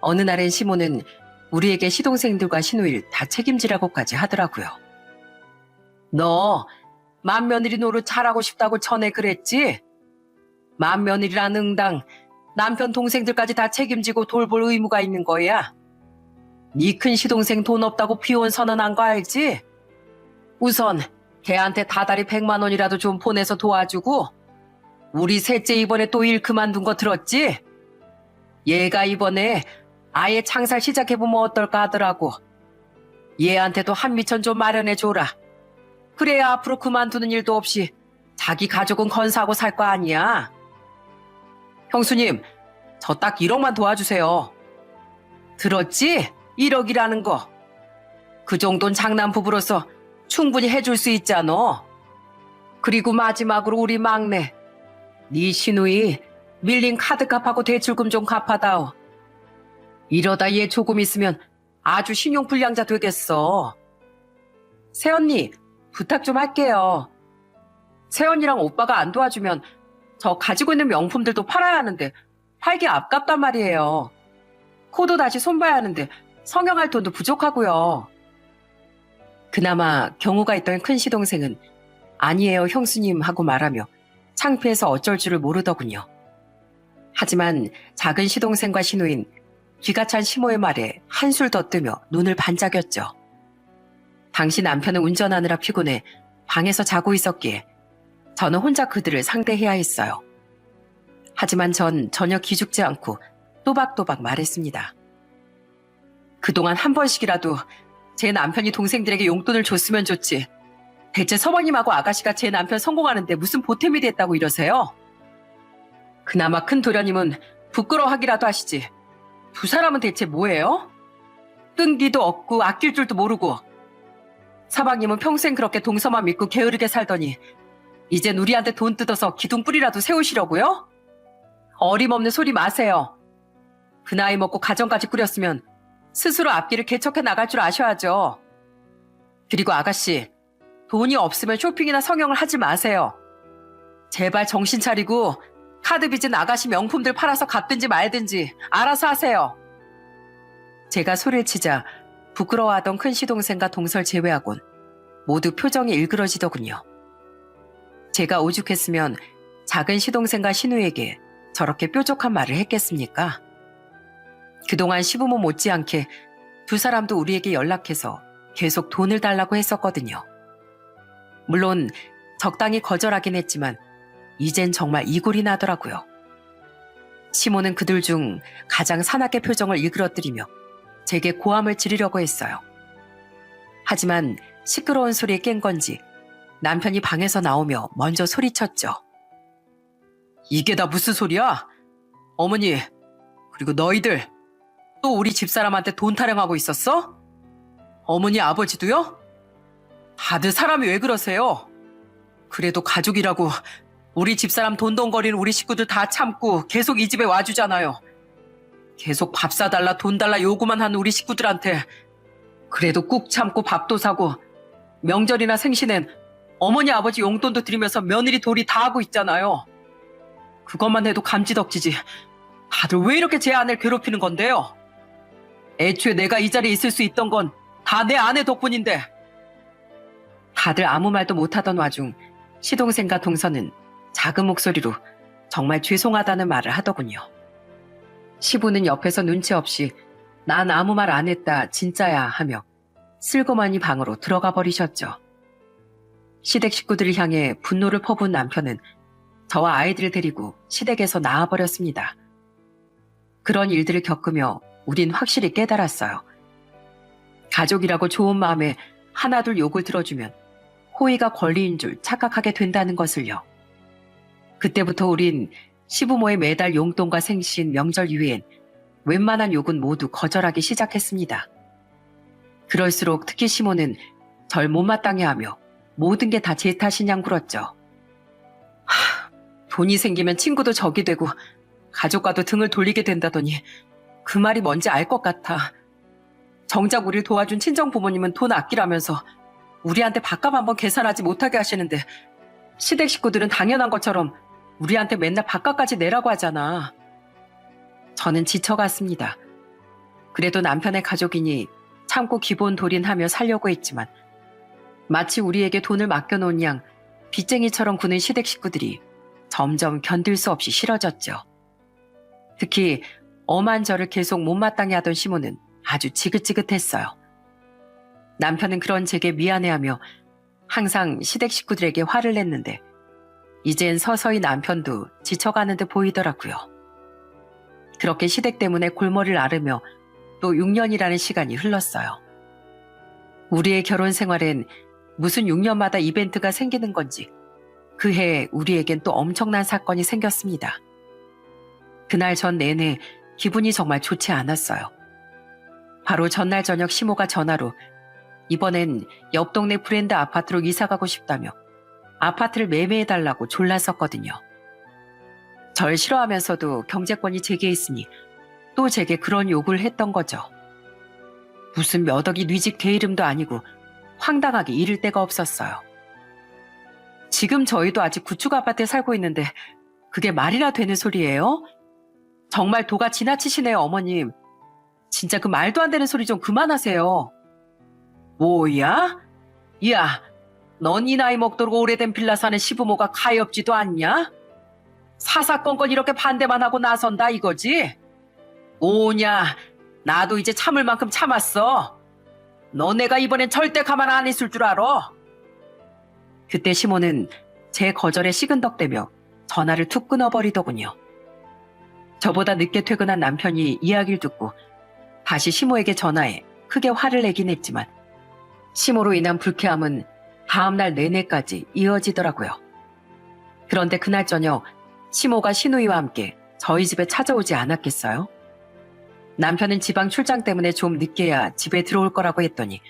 어느 날엔 시모는 우리에게 시동생들과 시누이를 다 책임지라고까지 하더라고요. 너 맏며느리 노릇 잘하고 싶다고 전에 그랬지? 맏며느리란 응당 남편 동생들까지 다 책임지고 돌볼 의무가 있는 거야. 네 큰 시동생 돈 없다고 비혼 선언한 거 알지? 우선 걔한테 다달이 100만 원이라도 좀 보내서 도와주고 우리 셋째 이번에 또 일 그만둔 거 들었지? 얘가 이번에 아예 창살 시작해보면 어떨까 하더라고. 얘한테도 한미천 좀 마련해줘라. 그래야 앞으로 그만두는 일도 없이 자기 가족은 건사하고 살 거 아니야. 형수님, 저 딱 1억만 도와주세요. 들었지? 1억이라는 거. 그 정도는 장남 부부로서 충분히 해줄 수 있잖아. 그리고 마지막으로 우리 막내. 네 시누이 밀린 카드값하고 대출금 좀 갚아다오. 이러다 얘 조금 있으면 아주 신용불량자 되겠어. 새언니, 부탁 좀 할게요. 새언니랑 오빠가 안 도와주면 저 가지고 있는 명품들도 팔아야 하는데 팔기 아깝단 말이에요. 코도 다시 손봐야 하는데 성형할 돈도 부족하고요. 그나마 경우가 있던 큰 시동생은 아니에요 형수님 하고 말하며 창피해서 어쩔 줄을 모르더군요. 하지만 작은 시동생과 시누인 기가 찬 시모의 말에 한술 더 뜨며 눈을 반짝였죠. 당시 남편은 운전하느라 피곤해 방에서 자고 있었기에 저는 혼자 그들을 상대해야 했어요. 하지만 전 전혀 기죽지 않고 또박또박 말했습니다. 그동안 한 번씩이라도 제 남편이 동생들에게 용돈을 줬으면 좋지. 대체 서방님하고 아가씨가 제 남편 성공하는데 무슨 보탬이 됐다고 이러세요? 그나마 큰 도련님은 부끄러워하기라도 하시지. 두 사람은 대체 뭐예요? 끈기도 없고 아낄 줄도 모르고. 서방님은 평생 그렇게 동서만 믿고 게으르게 살더니 이젠 우리한테 돈 뜯어서 기둥뿌리라도 세우시려고요? 어림없는 소리 마세요. 그 나이 먹고 가정까지 꾸렸으면 스스로 앞길을 개척해 나갈 줄 아셔야죠. 그리고 아가씨, 돈이 없으면 쇼핑이나 성형을 하지 마세요. 제발 정신 차리고 카드 빚은 아가씨 명품들 팔아서 갚든지 말든지 알아서 하세요. 제가 소리를 치자 부끄러워하던 큰 시동생과 동설 제외하곤 모두 표정이 일그러지더군요. 제가 오죽했으면 작은 시동생과 시누에게 저렇게 뾰족한 말을 했겠습니까? 그동안 시부모 못지않게 두 사람도 우리에게 연락해서 계속 돈을 달라고 했었거든요. 물론 적당히 거절하긴 했지만 이젠 정말 이골이 나더라고요. 시모는 그들 중 가장 사납게 표정을 일그러뜨리며 제게 고함을 지르려고 했어요. 하지만 시끄러운 소리에 깬 건지 남편이 방에서 나오며 먼저 소리쳤죠. 이게 다 무슨 소리야? 어머니, 그리고 너희들 또 우리 집사람한테 돈 타령하고 있었어? 어머니 아버지도요? 다들 사람이 왜 그러세요? 그래도 가족이라고 우리 집사람 돈덩거리는 우리 식구들 다 참고 계속 이 집에 와주잖아요. 계속 밥 사달라 돈 달라 요구만 하는 우리 식구들한테 그래도 꾹 참고 밥도 사고 명절이나 생신엔 어머니 아버지 용돈도 드리면서 며느리 도리 다 하고 있잖아요. 그것만 해도 감지덕지지. 다들 왜 이렇게 제 아내를 괴롭히는 건데요? 애초에 내가 이 자리에 있을 수 있던 건 다 내 아내 덕분인데. 다들 아무 말도 못하던 와중 시동생과 동서는 작은 목소리로 정말 죄송하다는 말을 하더군요. 시부는 옆에서 눈치 없이 난 아무 말 안 했다 진짜야 하며 슬그머니 방으로 들어가 버리셨죠. 시댁 식구들을 향해 분노를 퍼부은 남편은 저와 아이들을 데리고 시댁에서 나와버렸습니다. 그런 일들을 겪으며 우린 확실히 깨달았어요. 가족이라고 좋은 마음에 하나둘 욕을 들어주면 호의가 권리인 줄 착각하게 된다는 것을요. 그때부터 우린 시부모의 매달 용돈과 생신, 명절 이외엔 웬만한 욕은 모두 거절하기 시작했습니다. 그럴수록 특히 시모는 절 못마땅해 하며 모든 게 다 제 탓이냐고 굴었죠. 돈이 생기면 친구도 적이 되고 가족과도 등을 돌리게 된다더니 그 말이 뭔지 알 것 같아. 정작 우리를 도와준 친정 부모님은 돈 아끼라면서 우리한테 밥값 한번 계산하지 못하게 하시는데 시댁 식구들은 당연한 것처럼 우리한테 맨날 밥값까지 내라고 하잖아. 저는 지쳐갔습니다. 그래도 남편의 가족이니 참고 기본 도린하며 살려고 했지만 마치 우리에게 돈을 맡겨놓은 양 빚쟁이처럼 구는 시댁 식구들이 점점 견딜 수 없이 싫어졌죠. 특히 엄한 저를 계속 못마땅해 하던 시모는 아주 지긋지긋했어요. 남편은 그런 제게 미안해하며 항상 시댁 식구들에게 화를 냈는데 이젠 서서히 남편도 지쳐가는 듯 보이더라고요. 그렇게 시댁 때문에 골머리를 앓으며 또 6년이라는 시간이 흘렀어요. 우리의 결혼 생활엔 무슨 6년마다 이벤트가 생기는 건지 그 해에 우리에겐 또 엄청난 사건이 생겼습니다. 그날 전 내내 기분이 정말 좋지 않았어요. 바로 전날 저녁 시모가 전화로 이번엔 옆 동네 브랜드 아파트로 이사가고 싶다며 아파트를 매매해달라고 졸랐었거든요. 절 싫어하면서도 경제권이 제게 있으니 또 제게 그런 요구를 했던 거죠. 무슨 몇 억이 뉘집 개 이름도 아니고 황당하게 이를 데가 없었어요. 지금 저희도 아직 구축 아파트에 살고 있는데 그게 말이나 되는 소리예요? 정말 도가 지나치시네요, 어머님. 진짜 그 말도 안 되는 소리 좀 그만하세요. 뭐야? 야, 넌 이 나이 먹도록 오래된 빌라 사는 시부모가 가엾지도 않냐? 사사건건 이렇게 반대만 하고 나선다 이거지? 오냐, 나도 이제 참을 만큼 참았어. 너네가 이번엔 절대 가만 안 있을 줄 알아. 그때 시모는 제 거절에 시근덕대며 전화를 툭 끊어버리더군요. 저보다 늦게 퇴근한 남편이 이야기를 듣고 다시 시모에게 전화해 크게 화를 내긴 했지만 시모로 인한 불쾌함은 다음날 내내까지 이어지더라고요. 그런데 그날 저녁 시모가 시누이와 함께 저희 집에 찾아오지 않았겠어요? 남편은 지방 출장 때문에 좀 늦게야 집에 들어올 거라고 했더니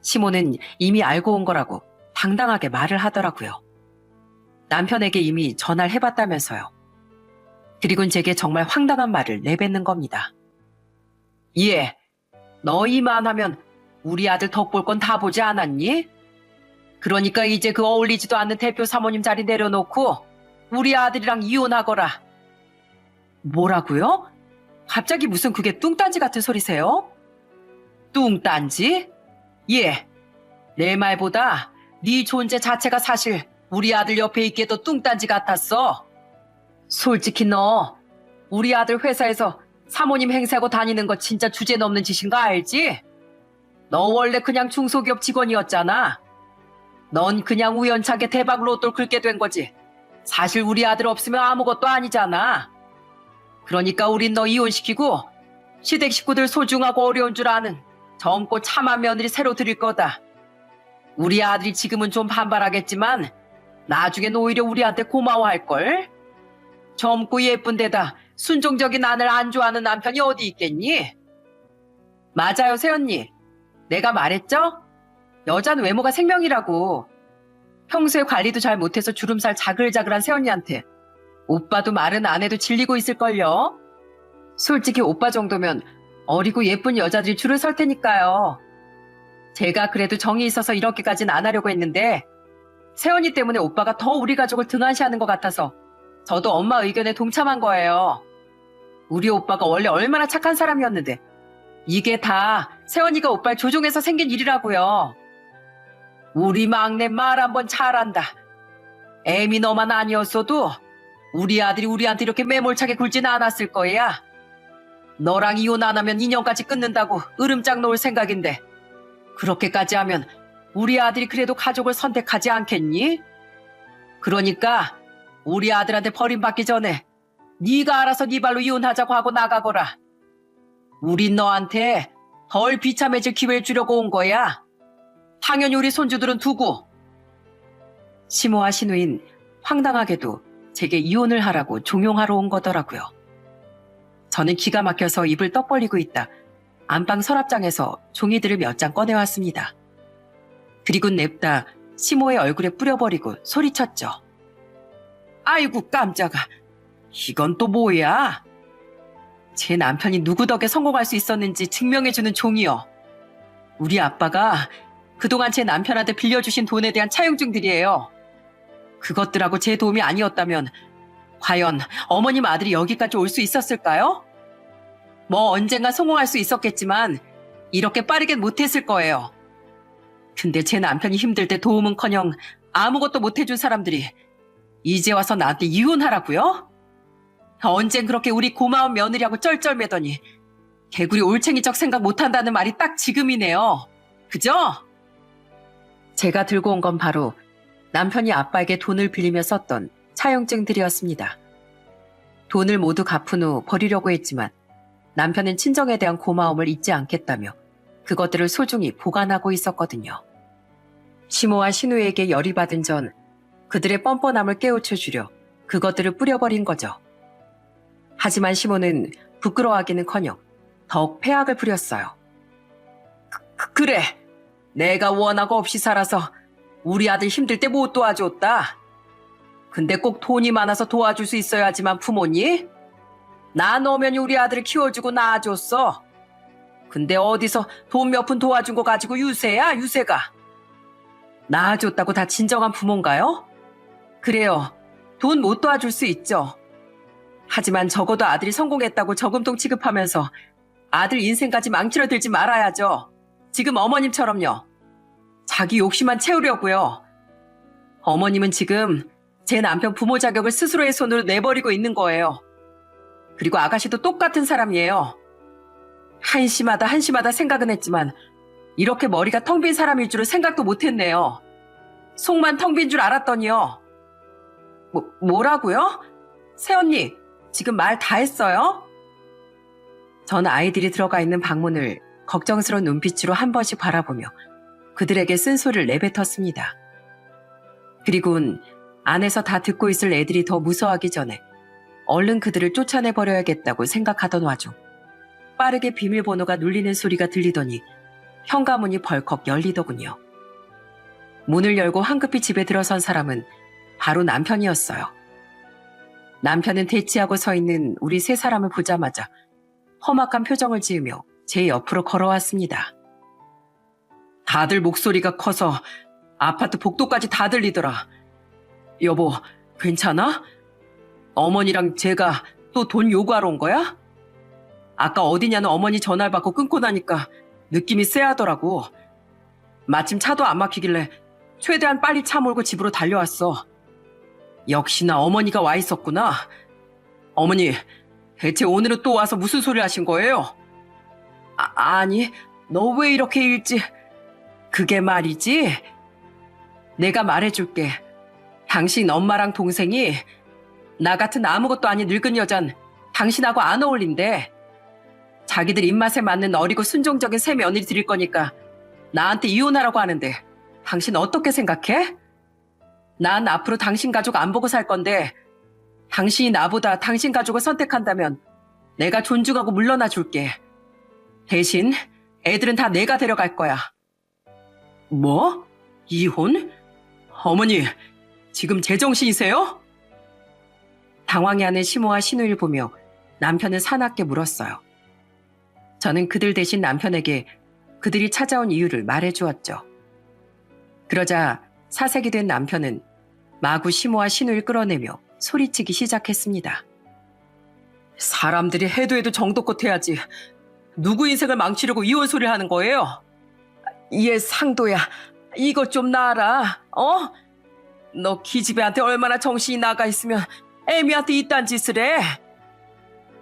시모는 이미 알고 온 거라고 당당하게 말을 하더라고요. 남편에게 이미 전화를 해봤다면서요. 그리고는 제게 정말 황당한 말을 내뱉는 겁니다. 예, 너 이만하면 우리 아들 덕볼 건 다 보지 않았니? 그러니까 이제 그 어울리지도 않는 대표 사모님 자리 내려놓고 우리 아들이랑 이혼하거라. 뭐라고요? 갑자기 무슨 그게 뚱딴지 같은 소리세요? 뚱딴지? 예, 내 말보다 네 존재 자체가 사실 우리 아들 옆에 있기에도 뚱딴지 같았어. 솔직히 너 우리 아들 회사에서 사모님 행세하고 다니는 거 진짜 주제 넘는 짓인 거 알지? 너 원래 그냥 중소기업 직원이었잖아. 넌 그냥 우연찮게 대박 로또를 긁게 된 거지. 사실 우리 아들 없으면 아무것도 아니잖아. 그러니까 우린 너 이혼시키고 시댁 식구들 소중하고 어려운 줄 아는 젊고 참한 며느리 새로 드릴 거다. 우리 아들이 지금은 좀 반발하겠지만 나중엔 오히려 우리한테 고마워할걸. 젊고 예쁜 데다 순종적인 아내를 안 좋아하는 남편이 어디 있겠니? 맞아요, 새언니. 내가 말했죠? 여자는 외모가 생명이라고. 평소에 관리도 잘 못해서 주름살 자글자글한 새언니한테 오빠도 말은 안 해도 질리고 있을걸요? 솔직히 오빠 정도면 어리고 예쁜 여자들이 줄을 설 테니까요. 제가 그래도 정이 있어서 이렇게까지는 안 하려고 했는데 새언니 때문에 오빠가 더 우리 가족을 등한시하는 것 같아서 저도 엄마 의견에 동참한 거예요. 우리 오빠가 원래 얼마나 착한 사람이었는데 이게 다 새언니가 오빠를 조종해서 생긴 일이라고요. 우리 막내 말 한번 잘한다. 애미 너만 아니었어도 우리 아들이 우리한테 이렇게 매몰차게 굴지는 않았을 거야. 너랑 이혼 안 하면 인연까지 끊는다고 으름장 놓을 생각인데 그렇게까지 하면 우리 아들이 그래도 가족을 선택하지 않겠니? 그러니까 우리 아들한테 버림받기 전에 네가 알아서 네 발로 이혼하자고 하고 나가거라. 우린 너한테 덜 비참해질 기회를 주려고 온 거야. 당연히 우리 손주들은 두고. 시모와 시누인 황당하게도 제게 이혼을 하라고 종용하러 온 거더라고요. 저는 기가 막혀서 입을 떡 벌리고 있다 안방 서랍장에서 종이들을 몇 장 꺼내왔습니다. 그리고 냅다 시모의 얼굴에 뿌려버리고 소리쳤죠. 아이고 깜짝아. 이건 또 뭐야? 제 남편이 누구 덕에 성공할 수 있었는지 증명해주는 종이요. 우리 아빠가 그동안 제 남편한테 빌려주신 돈에 대한 차용증들이에요. 그것들하고 제 도움이 아니었다면 과연 어머님 아들이 여기까지 올 수 있었을까요? 뭐 언젠가 성공할 수 있었겠지만 이렇게 빠르겐 못했을 거예요. 근데 제 남편이 힘들 때 도움은커녕 아무것도 못해준 사람들이 이제 와서 나한테 이혼하라고요? 언젠 그렇게 우리 고마운 며느리하고 쩔쩔매더니 개구리 올챙이적 생각 못한다는 말이 딱 지금이네요. 그죠? 제가 들고 온 건 바로 남편이 아빠에게 돈을 빌리며 썼던 차용증들이었습니다. 돈을 모두 갚은 후 버리려고 했지만 남편은 친정에 대한 고마움을 잊지 않겠다며 그것들을 소중히 보관하고 있었거든요. 시모와 신우에게 열이 받은 전 그들의 뻔뻔함을 깨우쳐주려 그것들을 뿌려버린 거죠. 하지만 시모는 부끄러워하기는커녕 더욱 패악을 부렸어요. 그래, 내가 원하고 없이 살아서 우리 아들 힘들 때 못 도와줬다. 근데 꼭 돈이 많아서 도와줄 수 있어야지만 부모니? 나 너면이 우리 아들을 키워주고 낳아줬어. 근데 어디서 돈 몇 푼 도와준 거 가지고 유세야, 유세가. 낳아줬다고 다 진정한 부모인가요? 그래요, 돈 못 도와줄 수 있죠. 하지만 적어도 아들이 성공했다고 저금통 취급하면서 아들 인생까지 망치러들지 말아야죠. 지금 어머님처럼요. 자기 욕심만 채우려고요. 어머님은 지금 제 남편 부모 자격을 스스로의 손으로 내버리고 있는 거예요. 그리고 아가씨도 똑같은 사람이에요. 한심하다 생각은 했지만 이렇게 머리가 텅 빈 사람일 줄은 생각도 못했네요. 속만 텅 빈 줄 알았더니요. 뭐라고요? 새언니, 지금 말 다 했어요? 전 아이들이 들어가 있는 방문을 걱정스러운 눈빛으로 한 번씩 바라보며 그들에게 쓴소리를 내뱉었습니다. 그리고는 안에서 다 듣고 있을 애들이 더 무서워하기 전에 얼른 그들을 쫓아내버려야겠다고 생각하던 와중 빠르게 비밀번호가 눌리는 소리가 들리더니 현관문이 벌컥 열리더군요. 문을 열고 황급히 집에 들어선 사람은 바로 남편이었어요. 남편은 대치하고 서 있는 우리 세 사람을 보자마자 험악한 표정을 지으며 제 옆으로 걸어왔습니다. 다들 목소리가 커서 아파트 복도까지 다 들리더라. 여보, 괜찮아? 어머니랑 제가 또 돈 요구하러 온 거야? 아까 어디냐는 어머니 전화를 받고 끊고 나니까 느낌이 쎄하더라고. 마침 차도 안 막히길래 최대한 빨리 차 몰고 집으로 달려왔어. 역시나 어머니가 와 있었구나. 어머니, 대체 오늘은 또 와서 무슨 소리 하신 거예요? 아니, 너 왜 이렇게 일찍... 그게 말이지? 내가 말해줄게. 당신 엄마랑 동생이 나 같은 아무것도 아닌 늙은 여잔 당신하고 안 어울린대. 자기들 입맛에 맞는 어리고 순종적인 새 며느리 드릴 거니까 나한테 이혼하라고 하는데 당신 어떻게 생각해? 난 앞으로 당신 가족 안 보고 살 건데 당신이 나보다 당신 가족을 선택한다면 내가 존중하고 물러나 줄게. 대신 애들은 다 내가 데려갈 거야. 뭐? 이혼? 어머니, 지금 제정신이세요? 당황해하는 시모와 신우를 보며 남편은 사납게 물었어요. 저는 그들 대신 남편에게 그들이 찾아온 이유를 말해주었죠. 그러자 사색이 된 남편은 마구 시모와 신우를 끌어내며 소리치기 시작했습니다. 사람들이 해도 정도껏 해야지. 누구 인생을 망치려고 이혼 소리를 하는 거예요? 얘 상도야, 이것 좀 놔라. 너 기집애한테 얼마나 정신이 나가 있으면 애미한테 이딴 짓을 해?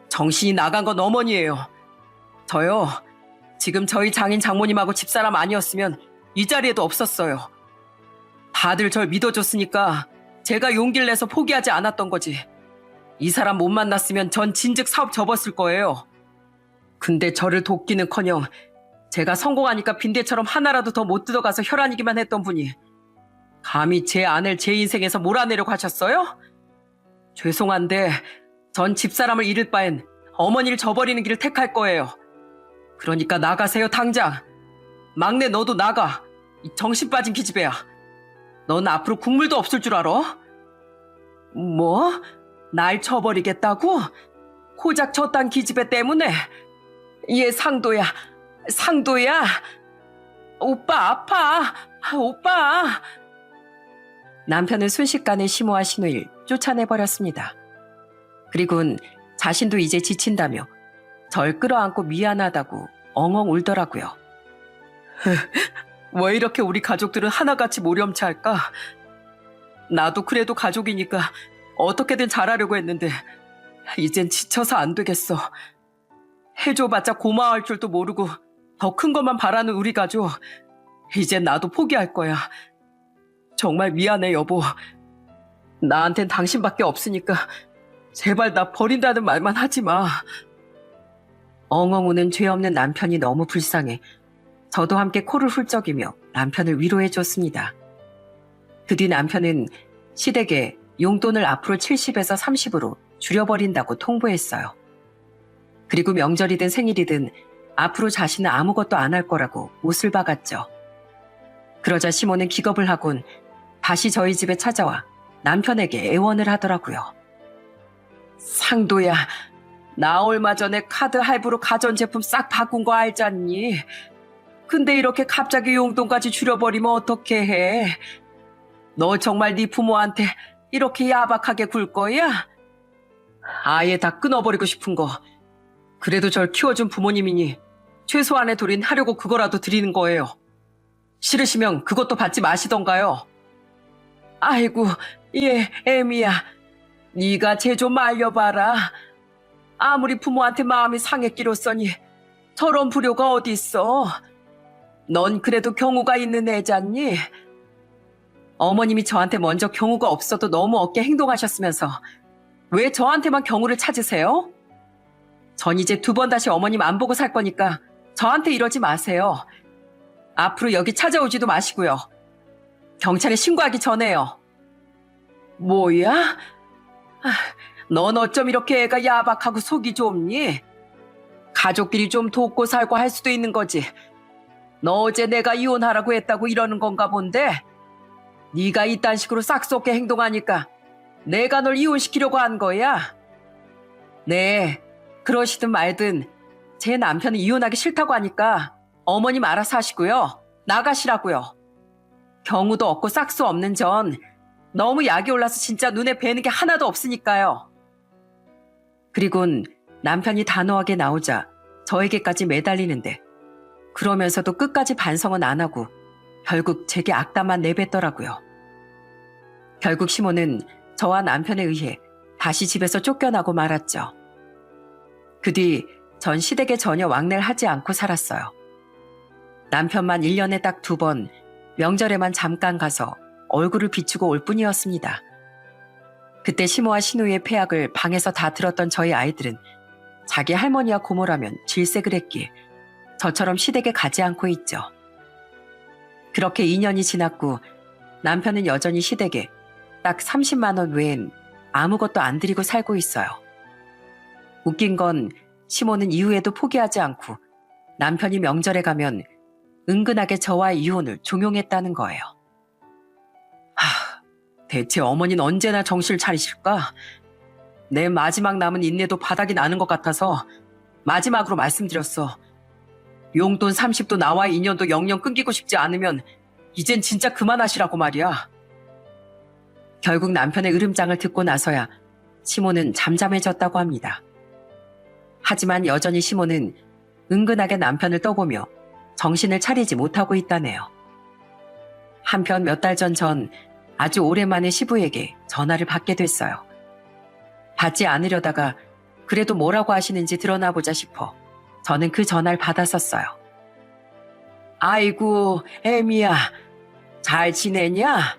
정신이 나간 건 어머니예요. 저요, 지금 저희 장인 장모님하고 집사람 아니었으면 이 자리에도 없었어요. 다들 절 믿어줬으니까 제가 용기를 내서 포기하지 않았던 거지. 이 사람 못 만났으면 전 진즉 사업 접었을 거예요. 근데 저를 돕기는커녕 제가 성공하니까 빈대처럼 하나라도 더 못 뜯어가서 혈안이기만 했던 분이 감히 제 아내를 제 인생에서 몰아내려고 하셨어요? 죄송한데 전 집사람을 잃을 바엔 어머니를 저버리는 길을 택할 거예요. 그러니까 나가세요, 당장. 막내 너도 나가. 이 정신 빠진 기집애야. 넌 앞으로 국물도 없을 줄 알아? 뭐? 날 쳐버리겠다고? 고작 저딴 기집애 때문에? 얘 상도야. 오빠 아파. 오빠. 남편은 순식간에 심호와 신우일 쫓아내버렸습니다. 그리고는 자신도 이제 지친다며 절 끌어안고 미안하다고 엉엉 울더라고요. 왜 이렇게 우리 가족들은 하나같이 모렴치할까? 나도 그래도 가족이니까 어떻게든 잘하려고 했는데 이젠 지쳐서 안 되겠어. 해줘봤자 고마워할 줄도 모르고 더 큰 것만 바라는 우리 가족. 이젠 나도 포기할 거야. 정말 미안해, 여보. 나한텐 당신밖에 없으니까 제발 나 버린다는 말만 하지 마. 엉엉 우는 죄 없는 남편이 너무 불쌍해 저도 함께 코를 훌쩍이며 남편을 위로해줬습니다. 그 뒤 남편은 시댁에 용돈을 앞으로 70에서 30으로 줄여버린다고 통보했어요. 그리고 명절이든 생일이든 앞으로 자신은 아무것도 안 할 거라고 못을 박았죠. 그러자 시모는 기겁을 하곤 다시 저희 집에 찾아와 남편에게 애원을 하더라고요. 상도야, 나 얼마 전에 카드 할부로 가전제품 싹 바꾼 거 알잖니? 근데 이렇게 갑자기 용돈까지 줄여버리면 어떻게 해? 너 정말 네 부모한테 이렇게 야박하게 굴 거야? 아예 다 끊어버리고 싶은 거. 그래도 절 키워준 부모님이니 최소한의 도린 하려고 그거라도 드리는 거예요. 싫으시면 그것도 받지 마시던가요. 아이고, 얘 애미야. 네가 쟤 좀 말려봐라. 아무리 부모한테 마음이 상했기로써니 저런 불효가 어디 있어. 넌 그래도 경우가 있는 애잖니? 어머님이 저한테 먼저 경우가 없어도 너무 없게 행동하셨으면서 왜 저한테만 경우를 찾으세요? 전 이제 2번 다시 어머님 안 보고 살 거니까 저한테 이러지 마세요. 앞으로 여기 찾아오지도 마시고요. 경찰에 신고하기 전에요. 뭐야? 넌 어쩜 이렇게 애가 야박하고 속이 좁니? 가족끼리 좀 돕고 살고 할 수도 있는 거지. 너 어제 내가 이혼하라고 했다고 이러는 건가 본데? 네가 이딴 식으로 싹 썩게 행동하니까 내가 널 이혼시키려고 한 거야? 네, 그러시든 말든 제 남편은 이혼하기 싫다고 하니까 어머님 알아서 하시고요. 나가시라고요. 경우도 없고 싹수 없는 전 너무 약이 올라서 진짜 눈에 뵈는 게 하나도 없으니까요. 그리곤 남편이 단호하게 나오자 저에게까지 매달리는데 그러면서도 끝까지 반성은 안 하고 결국 제게 악담만 내뱉더라고요. 결국 시모는 저와 남편에 의해 다시 집에서 쫓겨나고 말았죠. 그 뒤 전 시댁에 전혀 왕래를 하지 않고 살았어요. 남편만 1년에 딱 2번 명절에만 잠깐 가서 얼굴을 비추고 올 뿐이었습니다. 그때 시모와 신우의 폐악을 방에서 다 들었던 저희 아이들은 자기 할머니와 고모라면 질색을 했기에 저처럼 시댁에 가지 않고 있죠. 그렇게 2년이 지났고 남편은 여전히 시댁에 딱 30만 원 외엔 아무것도 안 드리고 살고 있어요. 웃긴 건 시모는 이후에도 포기하지 않고 남편이 명절에 가면 은근하게 저와의 이혼을 종용했다는 거예요. 대체 어머니는 언제나 정신을 차리실까? 내 마지막 남은 인내도 바닥이 나는 것 같아서 마지막으로 말씀드렸어. 용돈 30도 나와의 인연도 영영 끊기고 싶지 않으면 이젠 진짜 그만하시라고 말이야. 결국 남편의 으름장을 듣고 나서야 시모는 잠잠해졌다고 합니다. 하지만 여전히 시모는 은근하게 남편을 떠보며 정신을 차리지 못하고 있다네요. 한편 몇 달 전 아주 오랜만에 시부에게 전화를 받게 됐어요. 받지 않으려다가 그래도 뭐라고 하시는지 드러나 보자 싶어 저는 그 전화를 받았었어요. 아이고, 애미야, 잘 지내냐?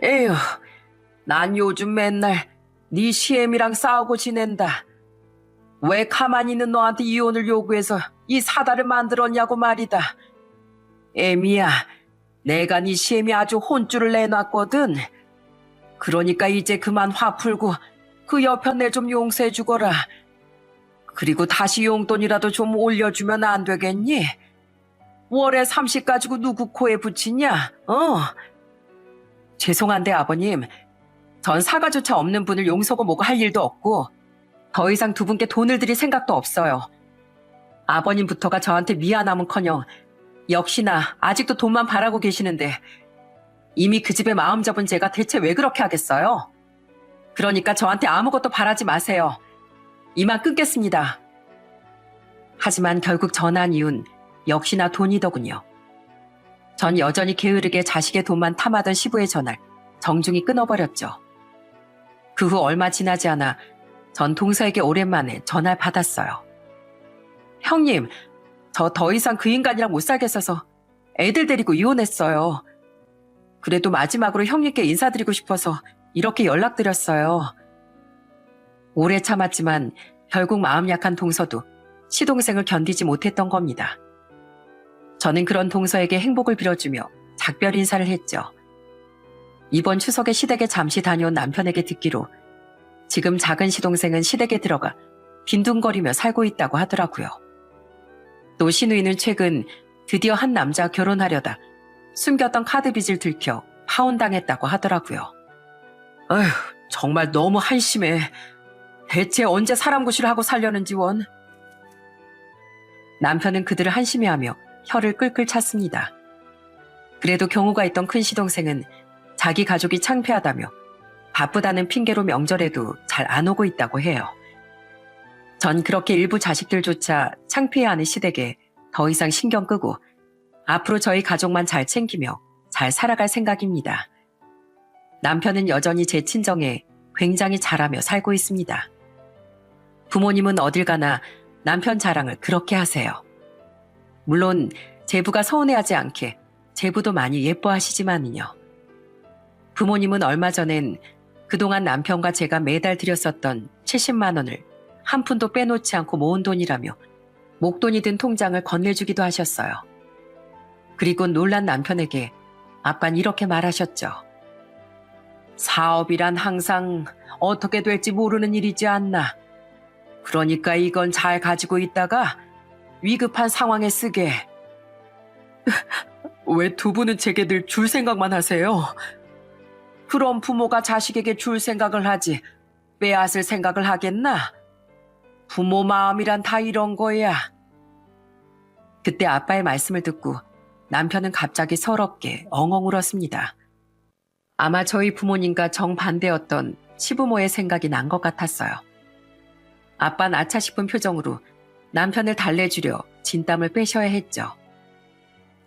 에휴, 난 요즘 맨날 네 시애미랑 싸우고 지낸다. 왜 가만히 있는 너한테 이혼을 요구해서 이 사달을 만들었냐고 말이다. 애미야, 내가 네 시애미 아주 혼쭐을 내놨거든. 그러니까 이제 그만 화 풀고 그 여편네 좀 용서해 주거라. 그리고 다시 용돈이라도 좀 올려주면 안 되겠니? 월에 30 가지고 누구 코에 붙이냐? 죄송한데 아버님, 전 사과조차 없는 분을 용서고 뭐고 할 일도 없고 더 이상 두 분께 돈을 드릴 생각도 없어요. 아버님부터가 저한테 미안함은커녕 역시나 아직도 돈만 바라고 계시는데 이미 그 집에 마음 접은 제가 대체 왜 그렇게 하겠어요? 그러니까 저한테 아무것도 바라지 마세요. 이만 끊겠습니다. 하지만 결국 전화한 이유는 역시나 돈이더군요. 전 여전히 게으르게 자식의 돈만 탐하던 시부의 전화를 정중히 끊어버렸죠. 그 후 얼마 지나지 않아 전 동서에게 오랜만에 전화를 받았어요. 형님, 저 더 이상 그 인간이랑 못 살겠어서 애들 데리고 이혼했어요. 그래도 마지막으로 형님께 인사드리고 싶어서 이렇게 연락드렸어요. 오래 참았지만 결국 마음 약한 동서도 시동생을 견디지 못했던 겁니다. 저는 그런 동서에게 행복을 빌어주며 작별 인사를 했죠. 이번 추석에 시댁에 잠시 다녀온 남편에게 듣기로 지금 작은 시동생은 시댁에 들어가 빈둥거리며 살고 있다고 하더라고요. 또 시누이는 최근 드디어 한 남자와 결혼하려다 숨겼던 카드 빚을 들켜 파혼당했다고 하더라고요. 어휴, 정말 너무 한심해. 대체 언제 사람 구실을 하고 살려는지 원. 남편은 그들을 한심해하며 혀를 끌끌 찼습니다. 그래도 경우가 있던 큰 시동생은 자기 가족이 창피하다며 바쁘다는 핑계로 명절에도 잘 안 오고 있다고 해요. 전 그렇게 일부 자식들조차 창피해하는 시댁에 더 이상 신경 끄고 앞으로 저희 가족만 잘 챙기며 잘 살아갈 생각입니다. 남편은 여전히 제 친정에 굉장히 잘하며 살고 있습니다. 부모님은 어딜 가나 남편 자랑을 그렇게 하세요. 물론 제부가 서운해하지 않게 제부도 많이 예뻐하시지만요. 부모님은 얼마 전엔 그동안 남편과 제가 매달 드렸었던 70만 원을 한 푼도 빼놓지 않고 모은 돈이라며 목돈이 든 통장을 건네주기도 하셨어요. 그리고 놀란 남편에게 아빤 이렇게 말하셨죠. 사업이란 항상 어떻게 될지 모르는 일이지 않나. 그러니까 이건 잘 가지고 있다가 위급한 상황에 쓰게. 왜 두 분은 제게 늘 줄 생각만 하세요? 그럼 부모가 자식에게 줄 생각을 하지 빼앗을 생각을 하겠나? 부모 마음이란 다 이런 거야. 그때 아빠의 말씀을 듣고 남편은 갑자기 서럽게 엉엉 울었습니다. 아마 저희 부모님과 정반대였던 시부모의 생각이 난 것 같았어요. 아빠는 아차 싶은 표정으로 남편을 달래주려 진땀을 빼셔야 했죠.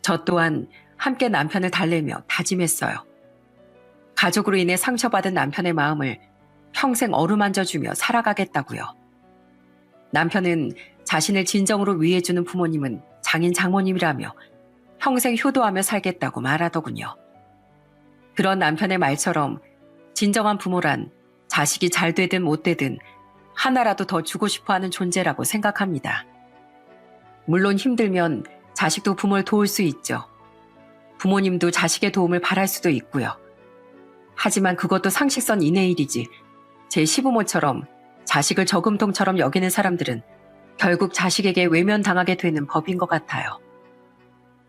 저 또한 함께 남편을 달래며 다짐했어요. 가족으로 인해 상처받은 남편의 마음을 평생 어루만져주며 살아가겠다고요. 남편은 자신을 진정으로 위해주는 부모님은 장인 장모님이라며 평생 효도하며 살겠다고 말하더군요. 그런 남편의 말처럼 진정한 부모란 자식이 잘 되든 못 되든 하나라도 더 주고 싶어하는 존재라고 생각합니다. 물론 힘들면 자식도 부모를 도울 수 있죠. 부모님도 자식의 도움을 바랄 수도 있고요. 하지만 그것도 상식선 이내의 일이지 제 시부모처럼 자식을 저금통처럼 여기는 사람들은 결국 자식에게 외면당하게 되는 법인 것 같아요.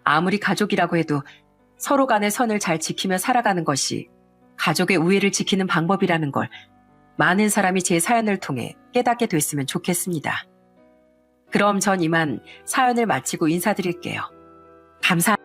아무리 가족이라고 해도 서로 간의 선을 잘 지키며 살아가는 것이 가족의 우애를 지키는 방법이라는 걸 많은 사람이 제 사연을 통해 깨닫게 됐으면 좋겠습니다. 그럼 전 이만 사연을 마치고 인사드릴게요. 감사합니다.